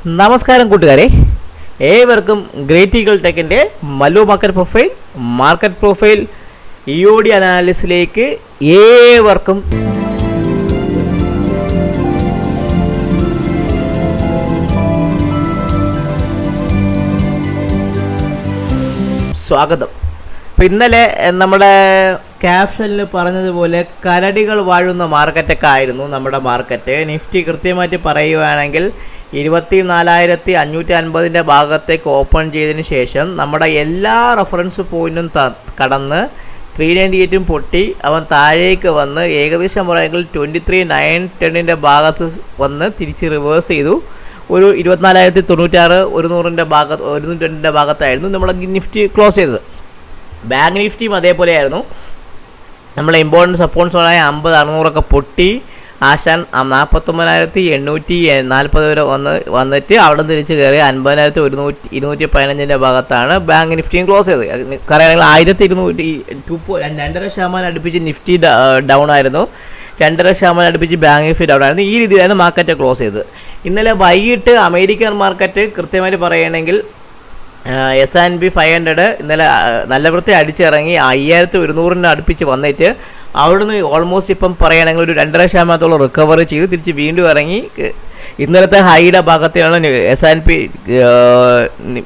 നമസ്കാരം കൂട്ടുകാരെ, ഏവർക്കും ഗ്രേറ്റ് ഈഗിൾ ടെക്കിൻ്റെ മല്ലു മാർക്കറ്റ് പ്രൊഫൈൽ EOD അനാലിസിലേക്ക് ഏവർക്കും സ്വാഗതം. അപ്പോൾ ഇന്നലെ നമ്മുടെ ക്യാപ്ഷനിൽ പറഞ്ഞതുപോലെ കരടികൾ വാഴുന്ന മാർക്കറ്റൊക്കെ ആയിരുന്നു നമ്മുടെ മാർക്കറ്റ്. നിഫ്റ്റി കൃത്യമായിട്ട് പറയുകയാണെങ്കിൽ 24,550 ഭാഗത്തേക്ക് ഓപ്പൺ ചെയ്തതിന് ശേഷം നമ്മുടെ എല്ലാ റെഫറൻസ് പോയിന്റും കടന്ന് 398 പൊട്ടി അവൻ താഴേക്ക് വന്ന് ഏകദേശം പറയുമെങ്കിൽ 23,910 ഭാഗത്ത് വന്ന് തിരിച്ച് റിവേഴ്സ് ചെയ്തു. ഒരു 24,096 100 ഭാഗത്തായിരുന്നു നമ്മുടെ നിഫ്റ്റി ക്ലോസ് ചെയ്തത്. ബാങ്ക് നിഫ്റ്റിയും അതേപോലെയായിരുന്നു. നമ്മളെ ഇമ്പോർട്ടൻറ്റ് സപ്പോർട്ട് സോണായ 50-600 പൊട്ടി ആശാൻ 49,840 വരെ വന്നിട്ട് അവിടെ നിന്ന് തിരിച്ച് കയറി 50,215 ഭാഗത്താണ് ബാങ്ക് നിഫ്റ്റിയും ക്ലോസ് ചെയ്തത്. പറയുകയാണെങ്കിൽ 1,200% അടുപ്പിച്ച് നിഫ്റ്റി ഡൗൺ ആയിരുന്നു, 2.5% അടുപ്പിച്ച് ബാങ്ക് നിഫ്റ്റി ഡൗൺ ആയിരുന്നു. ഈ രീതിയിലായിരുന്നു മാർക്കറ്റ് ക്ലോസ് ചെയ്തത്. ഇന്നലെ വൈകിട്ട് അമേരിക്കൻ മാർക്കറ്റ് കൃത്യമായിട്ട് പറയുകയാണെങ്കിൽ S&P 500 ഇന്നലെ നല്ല വൃത്തി അടിച്ചിറങ്ങി 5,100 അടുപ്പിച്ച് വന്നിട്ട് അവിടുന്ന് ഓൾമോസ്റ്റ് ഇപ്പം പറയുകയാണെങ്കിൽ ഒരു 2.5% റിക്കവറി ചെയ്ത് തിരിച്ച് വീണ്ടും ഇറങ്ങി ഇന്നലത്തെ ഹൈയുടെ ഭാഗത്തിലാണ് S&P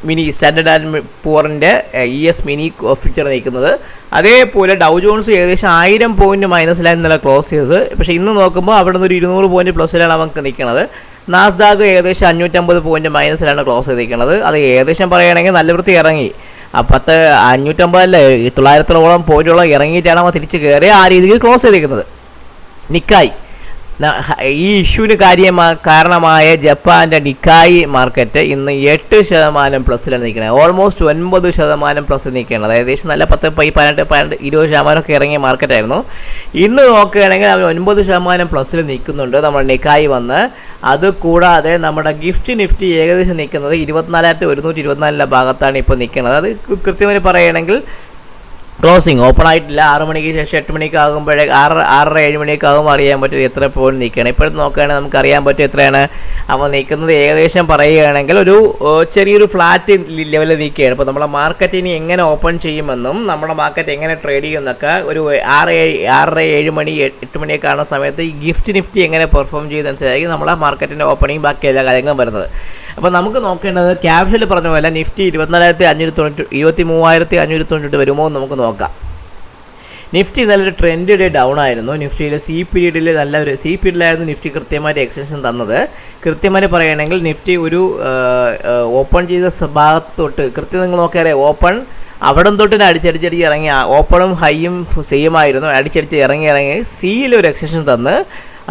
മിനി സ്റ്റാൻഡേർഡ് ആൻഡ് പൂറിൻ്റെ ES മിനി ഫ്യൂച്ചർ നയിക്കുന്നത്. അതേപോലെ ഡൗ ജോൺസ് ഏകദേശം 1000 പോയിന്റ് മൈനസിലാണ് ഇന്നലെ ക്ലോസ് ചെയ്തത്. പക്ഷേ ഇന്ന് നോക്കുമ്പോൾ അവിടെ നിന്ന് ഒരു 200 പോയിന്റ് പ്ലസിലാണ് അവർക്ക് നിൽക്കുന്നത്. നാസ്ഡാക്ക് ഏകദേശം 550 പോയിന്റ് മൈനസിലാണ് ക്ലോസ് ചെയ്തിരിക്കുന്നത്. അത് ഏകദേശം പറയുകയാണെങ്കിൽ നല്ല വൃത്തി ഇറങ്ങി 550 900 പോയിന്റോളം ഇറങ്ങിയിട്ടാണ് അവ തിരിച്ച് കയറി ആ രീതിയിൽ ക്ലോസ് ചെയ്തിരിക്കുന്നത്. നിക്കായ് ഈ ഇഷ്യൂവിന് കാരണമായ ജപ്പാൻ്റെ നിക്കായ് മാർക്കറ്റ് ഇന്ന് 8% പ്ലസ്സിലാണ് നിൽക്കുന്നത്. ഓൾമോസ്റ്റ് 9% പ്ലസ് നിൽക്കുകയാണ്. ഏകദേശം നല്ല 10-15-20% ഇറങ്ങിയ മാർക്കറ്റായിരുന്നു. ഇന്ന് നോക്കുകയാണെങ്കിൽ അവർ 9% പ്ലസ്സിൽ നിൽക്കുന്നുണ്ട് നമ്മുടെ നിക്കായ് വന്ന്. അതുകൂടാതെ നമ്മുടെ നിഫ്റ്റി ഏകദേശം നിൽക്കുന്നത് 24,124 ഭാഗത്താണ് ഇപ്പോൾ നിൽക്കുന്നത്. അത് കൃത്യമായി പറയുകയാണെങ്കിൽ ക്ലോസിങ് ഓപ്പൺ ആയിട്ടില്ല. 6 മണിക്ക് ശേഷം 8 മണിക്കാകുമ്പോഴേ 6:30-7 മണിക്കാകുമ്പോൾ അറിയാൻ പറ്റും എത്ര പോയിന്റ് നിൽക്കുകയാണ്. ഇപ്പോഴത്തെ നോക്കുകയാണെങ്കിൽ നമുക്ക് അറിയാൻ പറ്റും എത്രയാണ് അവ നിൽക്കുന്നത്. ഏകദേശം പറയുകയാണെങ്കിൽ ഒരു ചെറിയൊരു ഫ്ലാറ്റ് ലെവലിൽ നിൽക്കുകയാണ്. ഇപ്പോൾ നമ്മളെ മാർക്കറ്റിനി എങ്ങനെ ഓപ്പൺ ചെയ്യുമെന്നും നമ്മുടെ മാർക്കറ്റ് എങ്ങനെ ട്രേഡ് ചെയ്യുമെന്നൊക്കെ ഒരു 6:30-7 മണി 8 മണിയൊക്കെ കാണുന്ന സമയത്ത് ഈ നിഫ്റ്റി എങ്ങനെ പെർഫോം ചെയ്തനുസരിച്ചായിരിക്കും നമ്മളെ മാർക്കറ്റിൻ്റെ ഓപ്പണിങ് ബാക്കി എല്ലാ കാര്യങ്ങളും വരുന്നത്. അപ്പോൾ നമുക്ക് നോക്കേണ്ടത് ക്യാപ്ഷനിൽ പറഞ്ഞ പോലെ നിഫ്റ്റി 23,598 വരുമോ എന്ന് നമുക്ക് നോക്കാം. നിഫ്റ്റി നല്ലൊരു ട്രെൻഡ് ഡേ ഡൗൺ ആയിരുന്നു. നിഫ്റ്റിയിൽ സി പീരീഡിലായിരുന്നു നിഫ്റ്റി കൃത്യമായിട്ട് എക്സ്റ്റൻഷൻ തന്നത്. കൃത്യമായിട്ട് പറയുകയാണെങ്കിൽ നിഫ്റ്റി ഒരു ഓപ്പൺ ചെയ്ത ഭാഗത്തോട്ട് കൃത്യം നിങ്ങൾ നോക്കിയാൽ ഓപ്പൺ അവിടം തൊട്ടിന് അടിച്ചടിച്ചടിച്ച് ഇറങ്ങി ഓപ്പണും ഹൈയും സെയിം ആയിരുന്നു. അടിച്ചടിച്ച് ഇറങ്ങി സിയിൽ ഒരു എക്സ്റ്റൻഷൻ തന്ന്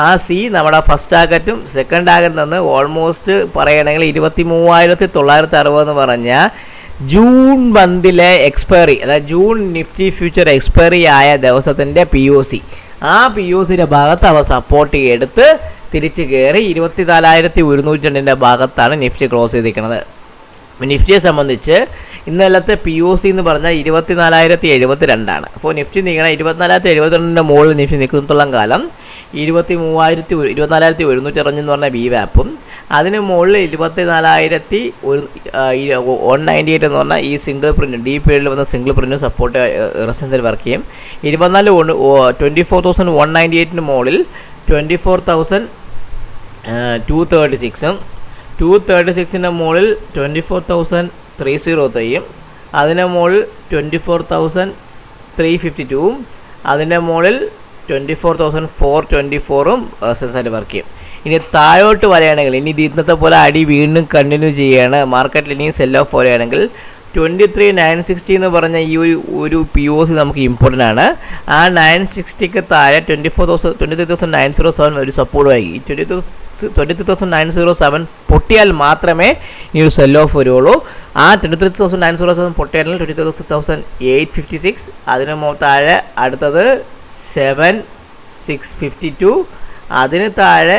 ആ സി നമ്മുടെ ഫസ്റ്റ് ടാർഗറ്റും സെക്കൻഡ് ടാർഗറ്റും തന്ന് ഓൾമോസ്റ്റ് പറയുകയാണെങ്കിൽ 23,960 എന്ന് പറഞ്ഞാൽ ജൂൺ മന്തിലെ എക്സ്പയറി, അതായത് ജൂൺ നിഫ്റ്റി ഫ്യൂച്ചർ എക്സ്പയറി ആയ ദിവസത്തിൻ്റെ POC, ആ POCയുടെ ഭാഗത്ത് അവ സപ്പോർട്ട് എടുത്ത് തിരിച്ച് കയറി 24,102 ഭാഗത്താണ് നിഫ്റ്റി ക്ലോസ് ചെയ്തിരിക്കുന്നത്. നിഫ്റ്റിയെ സംബന്ധിച്ച് ഇന്നലത്തെ POC എന്ന് പറഞ്ഞാൽ 24,072. അപ്പോൾ നിഫ്റ്റി നിൽക്കണം 24,072 മുകളിൽ നിഫ്റ്റി നിൽക്കുന്നിടത്തോളം കാലം 24,105 എന്ന് പറഞ്ഞ VWAP-ഉം അതിന് മുകളിൽ 24,198 എന്ന് പറഞ്ഞാൽ ഈ സിംഗിൾ പ്രിൻ്റ് ഡി പീരീഡിൽ വന്ന സിംഗിൾ പ്രിൻ്റ് സപ്പോർട്ട് റെസിസ്റ്റൻസിൽ വർക്ക് ചെയ്യും. 24,198 മുകളിൽ 24,236-ഉം 236-ൻ്റെ മുകളിൽ 24,303-യും അതിൻ്റെ മുകളിൽ 24,352-ഉം അതിൻ്റെ മുകളിൽ 24,424-ഉം റെസിസ്റ്റൻസിൽ വർക്ക് ചെയ്യും. ഇനി താഴോട്ട് വരികയാണെങ്കിൽ ഇനി ഇന്നത്തെ പോലെ അടി വീണ്ടും കണ്ടിന്യൂ ചെയ്യുകയാണ്, മാർക്കറ്റിൽ ഇനിയും സെൽ ഓഫ് വരികയാണെങ്കിൽ 23,960 എന്ന് പറഞ്ഞ ഈ ഒരു POC നമുക്ക് ഇമ്പോർട്ടൻ്റ് ആണ്. ആ 960ക്ക് താഴെ 23,907 ഒരു സപ്പോർട്ട് ആയി. 23,907 പൊട്ടിയാൽ മാത്രമേ ഈ ഒരു സെൽ ഓഫ് വരുള്ളൂ. ആ 23,907 പൊട്ടിയാൽ 23,856, അതിന് താഴെ അടുത്തത് 7,652, അതിന് താഴെ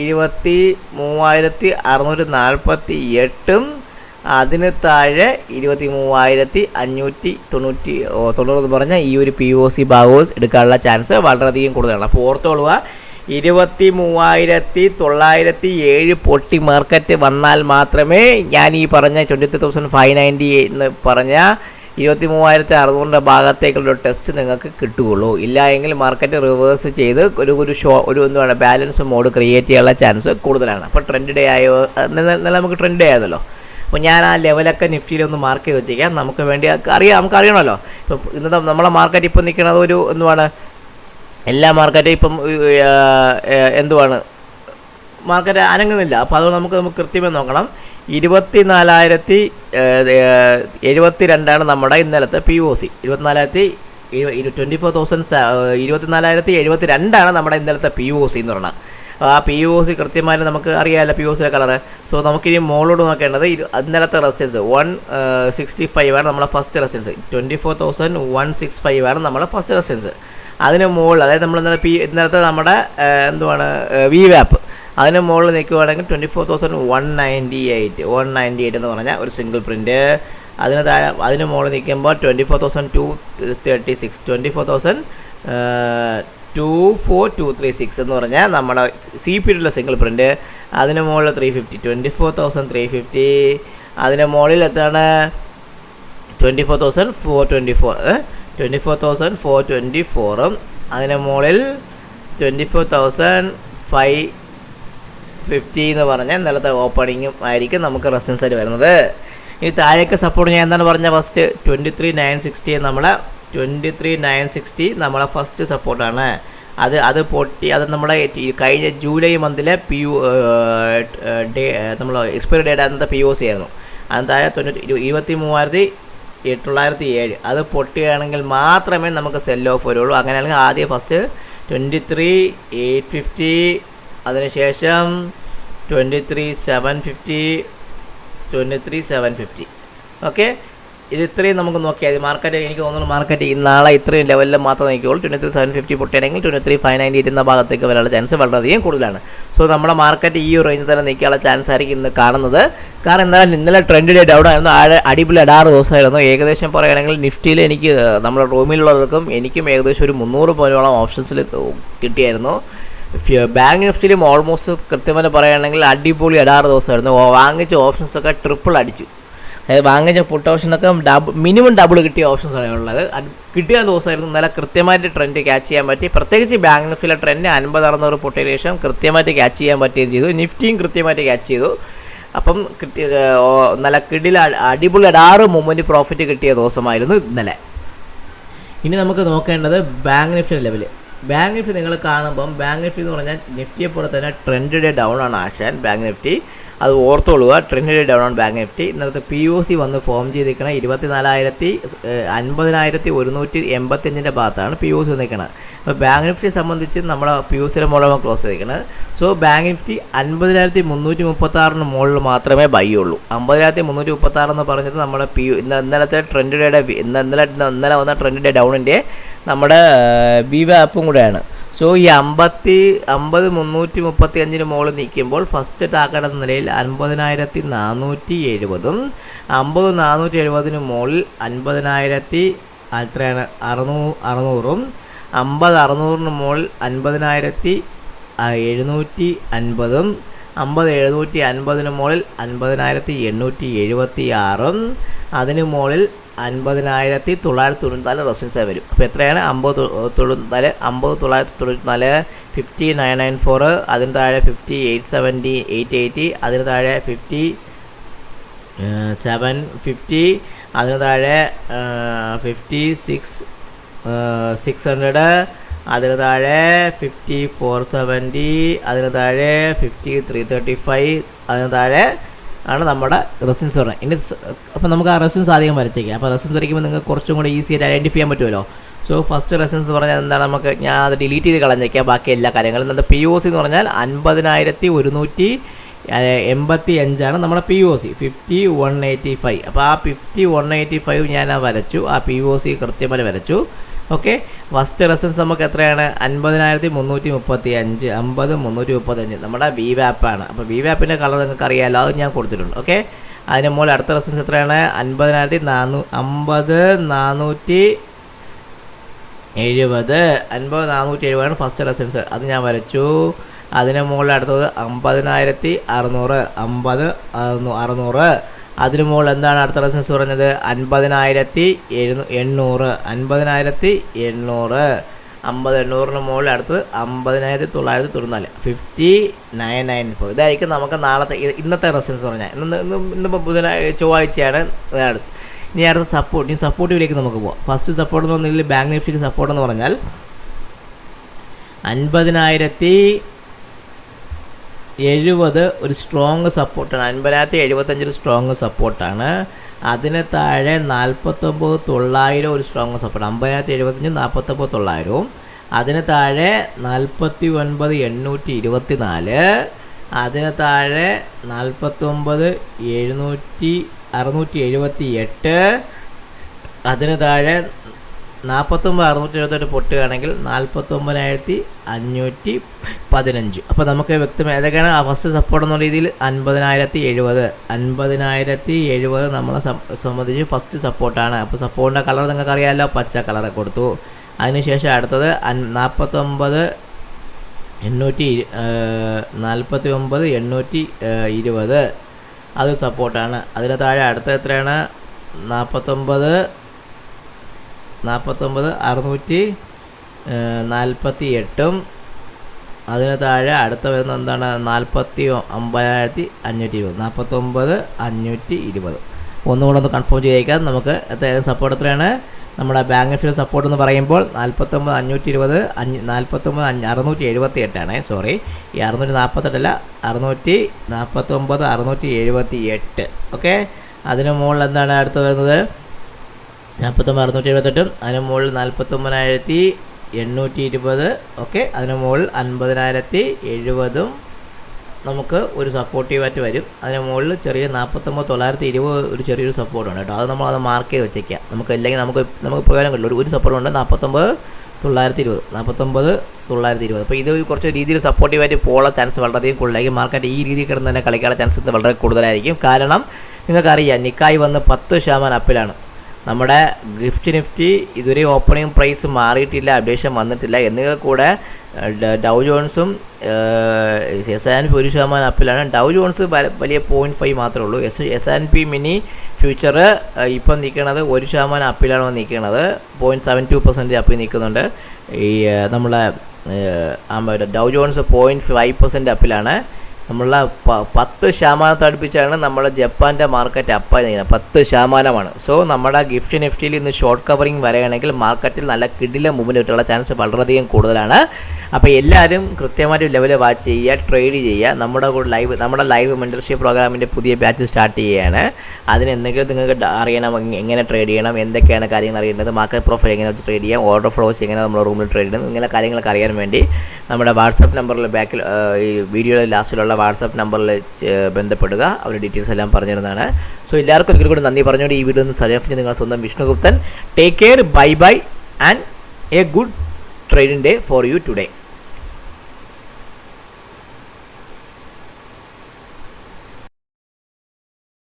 23,648-ഉം അതിന് താഴെ 23,590 എന്ന് പറഞ്ഞാൽ ഈ ഒരു POC ഭാഗവും എടുക്കാനുള്ള ചാൻസ് വളരെയധികം കൂടുതലാണ്. അപ്പോൾ ഓർത്തോളുക, 23,907 പൊട്ടി മാർക്കറ്റ് വന്നാൽ മാത്രമേ ഞാൻ ഈ പറഞ്ഞ 23,590 എന്ന് പറഞ്ഞ 23,600 ഭാഗത്തേക്കുള്ള ടെസ്റ്റ് നിങ്ങൾക്ക് കിട്ടുകയുള്ളൂ. ഇല്ല എങ്കിൽ മാർക്കറ്റ് റിവേഴ്സ് ചെയ്ത് ഒരു എന്താണ് ബാലൻസ് മോഡ് ക്രിയേറ്റ് ചെയ്യാനുള്ള ചാൻസ് കൂടുതലാണ്. അപ്പോൾ ട്രെൻഡ് ഡേ ആയോ, നമുക്ക് ട്രെൻഡ് ഡേ ആയിരുന്നല്ലോ. അപ്പോൾ ഞാൻ ആ ലെവലൊക്കെ നിഫ്റ്റിയിലൊന്ന് മാർക്ക് ചെയ്ത് വെച്ചേക്കാം. നമുക്ക് വേണ്ടി നമുക്ക് അറിയണമല്ലോ. ഇപ്പം ഇന്ന് നമ്മളെ മാർക്കറ്റ് ഇപ്പം നിൽക്കുന്നത് എന്തുവാണ്, എല്ലാ മാർക്കറ്റും ഇപ്പം എന്തുവാണ്, മാർക്കറ്റ് അനങ്ങുന്നില്ല. അപ്പോൾ അതുകൊണ്ട് നമുക്ക് കൃത്യമായി നോക്കണം. 24,072 നമ്മുടെ ഇന്നലത്തെ POC. 24,072 നമ്മുടെ ഇന്നലത്തെ POC എന്ന് പറഞ്ഞാൽ. ആ POC കൃത്യമായിട്ട് നമുക്ക് അറിയാമല്ലോ POCയുടെ കളറ്. സോ നമുക്കിനി മോളോട് നോക്കേണ്ടത് ഇന്നലത്തെ റെസിസ്റ്റൻസ് 165 ആണ് നമ്മളെ ഫസ്റ്റ് റെസിസ്റ്റൻസ്. 24,165 ആണ് നമ്മളെ ഫസ്റ്റ് റെസിസ്റ്റൻസ്. അതിന് മുകളിൽ, അതായത് നമ്മൾ ഇന്നലത്തെ നമ്മുടെ VWAP, അതിന് മുകളിൽ നിൽക്കുകയാണെങ്കിൽ 24,198 എന്ന് പറഞ്ഞാൽ ഒരു സിംഗിൾ പ്രിൻറ്റ്. അതിന് മുകളിൽ നിൽക്കുമ്പോൾ 24,236, 24,24236 എന്ന് പറഞ്ഞാൽ നമ്മുടെ CPയുടെ സിംഗിൾ പ്രിൻറ്റ്. അതിന് മുകളിൽ 350, 24,350. അതിന് മുകളിൽ എത്താണ് 24,424. അതിന് മുകളിൽ 24,550 എന്ന് പറഞ്ഞാൽ ഇന്നലത്തെ ഓപ്പണിങ്ങും ആയിരിക്കും നമുക്ക് റെസിസ്റ്റൻസ് ആയിട്ട് വരുന്നത്. ഈ താഴേക്ക് സപ്പോർട്ട് ഞാൻ എന്താണ് പറഞ്ഞ ഫസ്റ്റ് 23,960 നമ്മളെ ഫസ്റ്റ് സപ്പോർട്ടാണ്. അത് പൊട്ടി, അത് നമ്മുടെ കഴിഞ്ഞ ജൂലൈ മന്തിലെ നമ്മൾ എക്സ്പയറി ഡേറ്റ് അന്നത്തെ POC ആയിരുന്നു. അതിന് താഴെ 23,807 അത് പൊട്ടുകയാണെങ്കിൽ മാത്രമേ നമുക്ക് സെൽ ഓഫ് വരുള്ളൂ. അങ്ങനെയാണെങ്കിൽ ആദ്യം ഫസ്റ്റ് 23,850, അതിനുശേഷം 23,750. ഓക്കെ, ഇത് ഇത്രയും നമുക്ക് നോക്കിയാൽ മാർക്കറ്റ്, എനിക്ക് തോന്നുന്നു മാർക്കറ്റ് നാളെ ഇത്രയും ലെവലിൽ മാത്രമേ നിൽക്കുകയുള്ളൂ. 23,750 പൊട്ടിയാണെങ്കിൽ 23,598 എന്ന ഭാഗത്തേക്ക് വരാനുള്ള ചാൻസ് വളരെയധികം കൂടുതലാണ്. സോ നമ്മുടെ മാർക്കറ്റ് ഈ ഒരു റേഞ്ചിൽ തന്നെ നിൽക്കാനുള്ള ചാൻസ് ആയിരിക്കും ഇന്ന് കാണുന്നത്. കാരണം ഇന്നലെ ട്രെൻഡ് ഡേ ഡൗൺ ആയിരുന്നു, അടിപൊളി 6 ദിവസമായിരുന്നു. ഏകദേശം പറയുകയാണെങ്കിൽ നിഫ്റ്റിയിൽ എനിക്ക് നമ്മുടെ റൂമിലുള്ളവർക്കും എനിക്കും ഏകദേശം ഒരു 300 പോലെയോളം ഓപ്ഷൻസിൽ കിട്ടിയായിരുന്നു. ബാങ്ക് നിഫ്റ്റിയിലും ഓൾമോസ്റ്റ് കൃത്യമായി പറയുകയാണെങ്കിൽ അടിപൊളി 6 ദിവസമായിരുന്നു. വാങ്ങിച്ച ഓപ്ഷൻസൊക്കെ ട്രിപ്പിൾ അടിച്ചു. അതായത് വാങ്ങിച്ച പുട്ട് ഓപ്ഷനൊക്കെ മിനിമം ഡബിൾ കിട്ടിയ ഓപ്ഷൻസാണ് ഉള്ളത്. കിട്ടിയ ദിവസമായിരുന്നു. നല്ല കൃത്യമായിട്ട് ട്രെൻഡ് ക്യാച്ച് ചെയ്യാൻ പറ്റി. പ്രത്യേകിച്ച് ബാങ്ക് നിഫ്റ്റിയിലെ ട്രെൻഡ് 50-600 പൊട്ടിയ ശേഷം കൃത്യമായിട്ട് ക്യാച്ച് ചെയ്യാൻ പറ്റുകയും ചെയ്തു. നിഫ്റ്റിയും കൃത്യമായിട്ട് ക്യാച്ച് ചെയ്തു. അപ്പം നല്ല കിടില അടിപൊളി 6 മൊമെൻറ്റ് പ്രോഫിറ്റ് കിട്ടിയ ദിവസമായിരുന്നു ഇന്നലെ. ഇനി നമുക്ക് നോക്കേണ്ടത് ബാങ്ക് നിഫ്റ്റിയുടെ ലെവൽ. ബാങ്ക് നിഫ്റ്റി നിങ്ങൾ കാണുമ്പം ബാങ്ക് നിഫ്റ്റി എന്ന് പറഞ്ഞാൽ നിഫ്റ്റിയെ പോലെ തന്നെ ട്രെൻഡ് ഡേ ഡൗൺ ആണ് ആശാൻ ബാങ്ക് നിഫ്റ്റി. അത് ഓർത്തോളുക, ട്രെൻഡ് ഡേ ഡൗൺ ആണ് ബാങ്ക് നിഫ്റ്റി. ഇന്നത്തെ POC വന്ന് ഫോം ചെയ്തിരിക്കണം 50,185 ഭാഗത്താണ് POC നിൽക്കുന്നത്. അപ്പോൾ ബാങ്ക് നിഫ്റ്റിയെ സംബന്ധിച്ച് നമ്മുടെ POCയുടെ മുകളിൽ ക്ലോസ് ചെയ്തിരിക്കുന്നത്. സോ ബാങ്ക് നിഫ്റ്റി 50,336 മുകളിൽ മാത്രമേ ബൈ ഉള്ളൂ. 50,336 എന്ന് പറഞ്ഞത് നമ്മുടെ ഇന്നലത്തെ ട്രെൻഡ് ഡേയുടെ ഇന്നലെ വന്ന ട്രെൻഡ് ഡേ ഡൗണിൻ്റെ നമ്മുടെ VWAPും കൂടെയാണ്. സോ ഈ 50,335 മുകളിൽ നിൽക്കുമ്പോൾ ഫസ്റ്റ് ടാർഗറ്റ് എന്ന നിലയിൽ 50,470, 50,470 മുകളിൽ 50,000 എത്രയാണ് 600, 50,600 മുകളിൽ 50,750, 50,750 മുകളിൽ 50,876, അതിന് മുകളിൽ 50,994 റെസിസ്റ്റൻസ് വരും. അപ്പോൾ എത്രയാണ് 50,994, 50,994, അതിന് താഴെ 50,870, 880, അതിന് താഴെ 50,750, അതിന് താഴെ 56,600, അതിന് താഴെ 50,470, അതിന് താഴെ 50,335, അതിന് താഴെ ആണ് നമ്മുടെ റെസിസ്റ്റൻസ് പറഞ്ഞത്. ഇനി അപ്പോൾ നമുക്ക് ആ റെസിസ്റ്റൻസ് ആദ്യം വരച്ചേക്കാം. അപ്പോൾ റെസിസ്റ്റൻസ് വരയ്ക്കുമ്പോൾ നിങ്ങൾക്ക് കുറച്ചും കൂടെ ഈസി ആയിട്ട് ഐഡൻറ്റിഫൈ ചെയ്യാൻ പറ്റുമല്ലോ. സോ ഫസ്റ്റ് റെസിസ്റ്റൻസ് പറഞ്ഞാൽ എന്താണ്, ഞാൻ അത് ഡിലീറ്റ് ചെയ്ത് കളഞ്ഞേക്കാം ബാക്കി എല്ലാ കാര്യങ്ങളും. നമ്മുടെ POC എന്ന് പറഞ്ഞാൽ 50,185 നമ്മുടെ POC 50,185. അപ്പോൾ ആ 50,185 ഞാൻ വരച്ചു, ആ POC കൃത്യമായി വരച്ചു. ഓക്കെ, ഫസ്റ്റ് റെസിസ്റ്റൻസ് നമുക്ക് എത്രയാണ് 50,335, 50,335 നമ്മുടെ VWAP ആണ്. അപ്പോൾ VWAPൻ്റെ കളർ നിങ്ങൾക്ക് അറിയാമല്ലോ, അത് ഞാൻ കൊടുത്തിട്ടുണ്ട്. ഓക്കെ, അതിന് മുകളിൽ അടുത്ത റെസിസ്റ്റൻസ് എത്രയാണ് 50,400, 70 50 470 ഫസ്റ്റ് റെസിസ്റ്റൻസ്, അത് ഞാൻ വരച്ചു. അതിന് മുകളിൽ അടുത്തത് 50,600 50 600. അതിന് മുകളിൽ എന്താണ് അടുത്ത റെസിസ്റ്റൻസ് പറഞ്ഞത്? 50,800 50,800 50,800 മുകളിൽ അടുത്തത് 50,994 50,994. ഇതായിരിക്കും നമുക്ക് നാളത്തെ ഇന്നത്തെ റെസിസ്റ്റൻസ് പറഞ്ഞാൽ. ഇന്നിപ്പോൾ ചൊവ്വാഴ്ചയാണ്. ഇനി അടുത്ത സപ്പോർട്ട്. ഇനി സപ്പോർട്ടിലേക്ക് നമുക്ക് പോകാം. ഫസ്റ്റ് സപ്പോർട്ട് എന്ന് പറഞ്ഞാൽ ബാങ്ക് നിഫ്റ്റിക്ക് സപ്പോർട്ട് എന്ന് പറഞ്ഞാൽ 50,070 ഒരു സ്ട്രോങ് സപ്പോർട്ടാണ്. 50,075 ഒരു സ്ട്രോങ് സപ്പോർട്ടാണ്. അതിന് താഴെ 49,900 ഒരു സ്ട്രോങ് സപ്പോർട്ട്. 50,075 49,900. അതിന് താഴെ 49,824. അതിന് താഴെ 49,678. അതിന് താഴെ 49,678 പൊട്ടുകയാണെങ്കിൽ 49,515. അപ്പോൾ നമുക്ക് വ്യക്തമായി ഏതൊക്കെയാണ് ഫസ്റ്റ് സപ്പോർട്ട് എന്നുള്ള രീതിയിൽ 50,070 50,070 നമ്മളെ സംബന്ധിച്ച് ഫസ്റ്റ് സപ്പോർട്ടാണ്. അപ്പോൾ സപ്പോർട്ടിൻ്റെ കളർ നിങ്ങൾക്ക് അറിയാമല്ലോ, പച്ച കളർ കൊടുത്തു. അതിനുശേഷം അടുത്തത് 49,820 അത് സപ്പോർട്ടാണ്. അതിന് താഴെ അടുത്ത എത്രയാണ്? 49,648. അതിന് താഴെ അടുത്ത വരുന്ന എന്താണ്? 49,520 49,520. ഒന്നുകൂടെ ഒന്ന് കൺഫേം ചെയ്തേക്കാം. നമുക്ക് സപ്പോർട്ട് എത്രയാണ്? നമ്മുടെ ബാങ്ക് നിഫ്റ്റി സപ്പോർട്ട് എന്ന് പറയുമ്പോൾ 49,520 49,678 സോറി, ഈ 648 അല്ല, 649,678. ഓക്കെ. അതിന് മുകളിൽ എന്താണ് അടുത്ത് വരുന്നത്? 49,678. അതിന് മുകളിൽ 49,820. ഓക്കെ. അതിന് മുകളിൽ 50,070 നമുക്ക് ഒരു സപ്പോർട്ടീവായിട്ട് വരും. അതിന് മുകളിൽ ചെറിയ 49,920 ഒരു ചെറിയൊരു സപ്പോർട്ടുണ്ട് കേട്ടോ. അത് നമ്മളത് മാർക്ക് ചെയ്ത് വെച്ചേക്കാം. നമുക്ക് അല്ലെങ്കിൽ നമുക്ക് പ്രകാരം കിട്ടില്ല. ഒരു സപ്പോർട്ടുണ്ട് 49,920 49,920. അപ്പോൾ ഇത് കുറച്ച് രീതിയിൽ സപ്പോർട്ടീവായിട്ട് പോകാനുള്ള ചാൻസ് വളരെയധികം കൂടുതലായിരിക്കും. മാർക്കറ്റ് ഈ രീതിയിൽ കിടന്ന് തന്നെ കളിക്കാനുള്ള ചാൻസ് വളരെ കൂടുതലായിരിക്കും. കാരണം നിങ്ങൾക്കറിയാം, നിക്കായ് വന്ന് 10% അപ്പിലാണ്. നമ്മുടെ നിഫ്റ്റി ഇതുവരെ ഓപ്പണിംഗ് പ്രൈസ് മാറിയിട്ടില്ല, അപ്ഡേഷൻ വന്നിട്ടില്ല. എന്നിവ കൂടെ ഡൗ ജോൺസും S&P 1% അപ്പിലാണ്. ഡൗ ജോൺസ് വലിയ 0.5 മാത്രമേ ഉള്ളൂ. S&P മിനി ഫ്യൂച്ചർ ഇപ്പം നിൽക്കുന്നത് 1% അപ്പിലാണ് നിൽക്കുന്നത്. 0.72% അപ്പിൽ നിൽക്കുന്നുണ്ട്. ഈ നമ്മളെ ഡൗ ജോൺസ് 0.5% അപ്പിലാണ്. നമ്മളെ 10% അടുപ്പിച്ചാണ് നമ്മുടെ ജപ്പാൻ്റെ മാർക്കറ്റ് അപ്പായി നിൽക്കുന്നത്. 10%. സോ നമ്മുടെ നിഫ്റ്റിയിൽ ഇന്ന് ഷോർട്ട് കവറിങ് വരികയാണെങ്കിൽ മാർക്കറ്റിൽ നല്ല കിടില മൂവ്മെൻറ്റ് കിട്ടാനുള്ള ചാൻസ് വളരെയധികം കൂടുതലാണ്. അപ്പോൾ എല്ലാവരും കൃത്യമായിട്ട് ലെവൽ വാച്ച് ചെയ്യുക, ട്രേഡ് ചെയ്യുക. നമ്മുടെ ലൈവ് മെൻറ്റർഷിപ്പ് പ്രോഗ്രാമിൻ്റെ പുതിയ ബാച്ച് സ്റ്റാർട്ട് ചെയ്യുകയാണ്. അതിന് എന്തെങ്കിലും നിങ്ങൾക്ക് അറിയണം, എങ്ങനെ ട്രേഡ് ചെയ്യണം, എന്തൊക്കെയാണ് കാര്യങ്ങൾ അറിയേണ്ടത്, മാർക്കറ്റ് പ്രൊഫൈൽ എങ്ങനെ വെച്ച് ട്രേഡ് ചെയ്യാം, ഓർഡർ ഫ്ലോസ് എങ്ങനെ നമ്മുടെ റൂമിൽ ട്രേഡ് ചെയ്യണം, ഇങ്ങനെ കാര്യങ്ങളൊക്കെ അറിയാൻ വേണ്ടി നമ്മുടെ വാട്സപ്പ് നമ്പറിൽ ബാക്കിൽ ഈ വീഡിയോയുടെ ലാസ്റ്റിലുള്ള വാട്സപ്പ് നമ്പറിൽ ബന്ധപ്പെടുക. അവർ ഡീറ്റെയിൽസ് എല്ലാം പറഞ്ഞു തരുന്നതാണ്. സോ എല്ലാവർക്കും ഒരിക്കലും കൂടി നന്ദി പറഞ്ഞുകൊണ്ട് ഈ വീഡിയോ ഒന്ന് സജസ്റ്റ് നിങ്ങൾ സ്വന്തം Vishnuguptan. Take care, bye bye and A good trading day for you today.